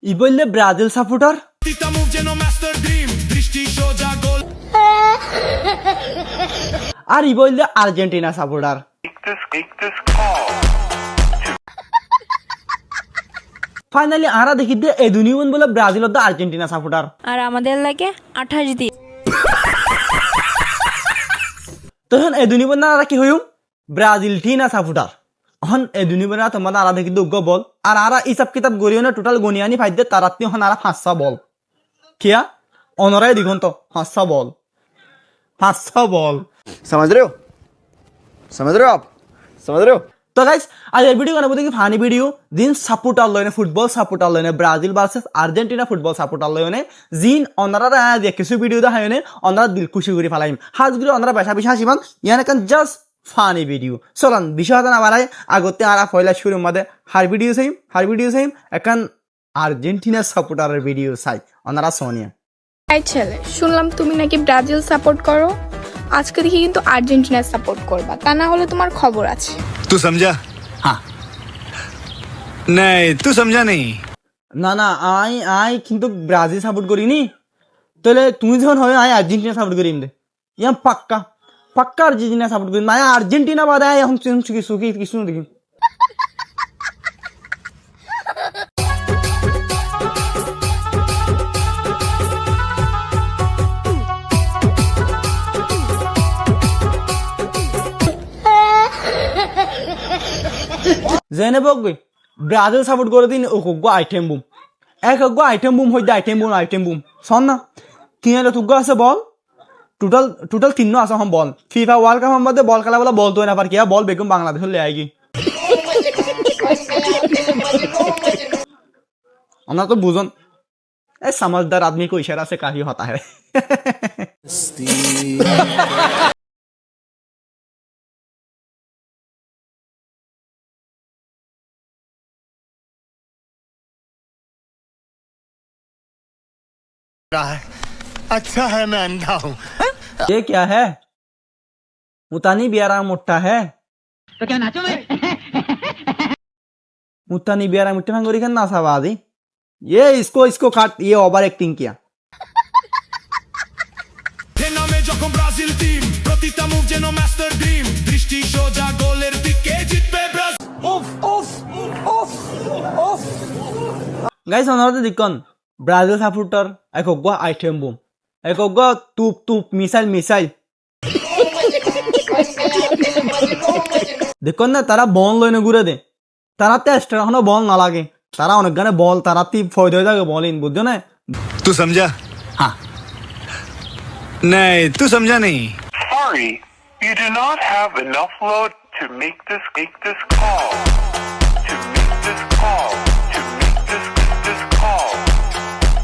ই বললে Brazil supporter আর ই বললে Argentina supporter. Finally আরা দেখি দে এ দুনিয়ন বলে ব্রাজিল ও আর্জেন্টিনা সাপোর্টার আর আমাদের লাগে 28 দিন। তখন এ দুনিয়ন না কি হইম ব্রাজিল টিনা সাপোর্টার। হন এ দুনিয়ন না তোমার আরা দেখি দুগ্গ বল আর আরা ইসাব কিতাব গরিও না টোটাল গনিয়ানি ফাইদে তারাতি হন আরা 500 বল কিয়া অনরাই দিগন তো 500 বল 500 বল। समझ रहे हो आप समझ रहे हो। তো গাইস আজ এই ভিডিও বানাবো দেখি ফানি ভিডিও দিন সাপোর্টার লয়নে ফুটবল সাপোর্টার লয়নে Brazil versus Argentina football supporter লয়নে জিন অনারা দেখ কিছু ভিডিও দেখায়নে অনারা দিল খুশি করে ফেলাইম হাজগুলো অনারা বেশা বেশা হাসিবান ইয়ানে কান জাস্ট ফানি ভিডিও চলন বিষয়টা না বাড়াই আগতে আরা পয়লা শুরু মধ্যে হার ভিডিও সাইম এখন আর্জেন্টিনা সাপোর্টারের ভিডিও চাই অনারা সোনিয়া। এই ছেলে শুনলাম তুমি নাকি ব্রাজিল সাপোর্ট করো, আজকে দেখি কিন্তু আর্জেন্টিনা সাপোর্ট করবা, তা না হলে তোমার খবর আছে। तू समझा? हाँ नहीं तू समझा नहीं। না না আই কিন্তু ব্রাজিল সাপোর্ট করিনি তাহলে তুমি যখন হয় আই আর্জেন্টিনা সাপোর্ট করিম দে ইয়া পাক্কা আর্জেন্টিনা সাপোর্ট করিম মানে আর্জেন্টিনা বাদে এখন কিছু দেখি। জেনে বকবে ব্রাজিল সাপোর্ট করে দিন ওকগো আইটেম বুম একগো আইটেম বুম হইদে আইটেম বুম শোন না কিনে তুগো আছে বল টোটাল তিন আছে হম বল ফিফা ওয়ার্ল্ড কাপ মধ্যে বল খেলা বলা বল তো না পার কিয়া বল বেগম বাংলাদেশ ले आएगी আমরা তো বুঝন এ समझदार आदमी को इशारा से काफी होता है। अच्छा है मैं अंधा हूँ। ये क्या है मुतानी बियारा मुट्टा है तो क्या नाचो मैं मुतानी बियारा मुट्टे भांगोरी का नासावादी ये इसको काट ये ओवर एक्टिंग किया। गाइस অনারতে দেখুন ব্রাজিল সাপোর্টার একগো আইটেম বুম একগো তুপ মিসাইল দেখুন না তারা বল লইনে ঘুরে দে তারা টেস্ট এখনো বল না লাগে তারা অনেক গানে বল তারা তি ফয়দা হয়ে যাবে বল ইন বুঝছো না। तू समझा? हाँ नहीं तू समझा नहीं। Sorry, you do not have enough load to make this call. To make this call. To make this call.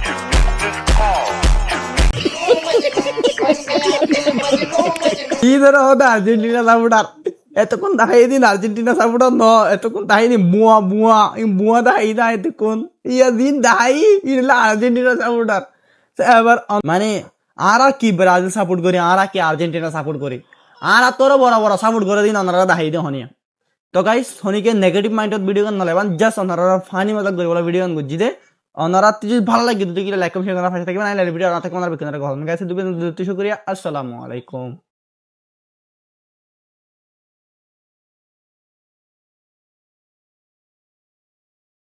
To make this call. কি ধরে হবে আর্জেন্টিনা সাপোর্টার এতক্ষণ দেখাই দিন আর্জেন্টিনা সাপোর্টার ন এতক্ষণ দেখাই দিন বুয়া দেখাই না এতক্ষণ ইয়া দিন দেখাই ইলা আর্জেন্টিনা সাপোর্টার এবার মানে আর কি ব্রাজিল সাপোর্ট করি আর কি আর্জেন্টিনা সাপোর্ট করি আর তোর বড় সাপোর্ট করে দিন ওনারা দেখাই দিন হনিয়া। তো গাইস হনিকে নেগেটিভ মাইন্ডত ভিডিও গান নলেবান জাস্ট ওনারা ফানি মজাক করে বলা ভিডিও গান বুঝি দে ওনারা যদি ভালো লাগে যদি লাইক কমেন্ট শেয়ার করা পাশে থাকবেন আই লাইক ভিডিও না থাকবে ওনারা বিকেনারে কথা গাইস দুবে শুকরিয়া আসসালামু আলাইকুম।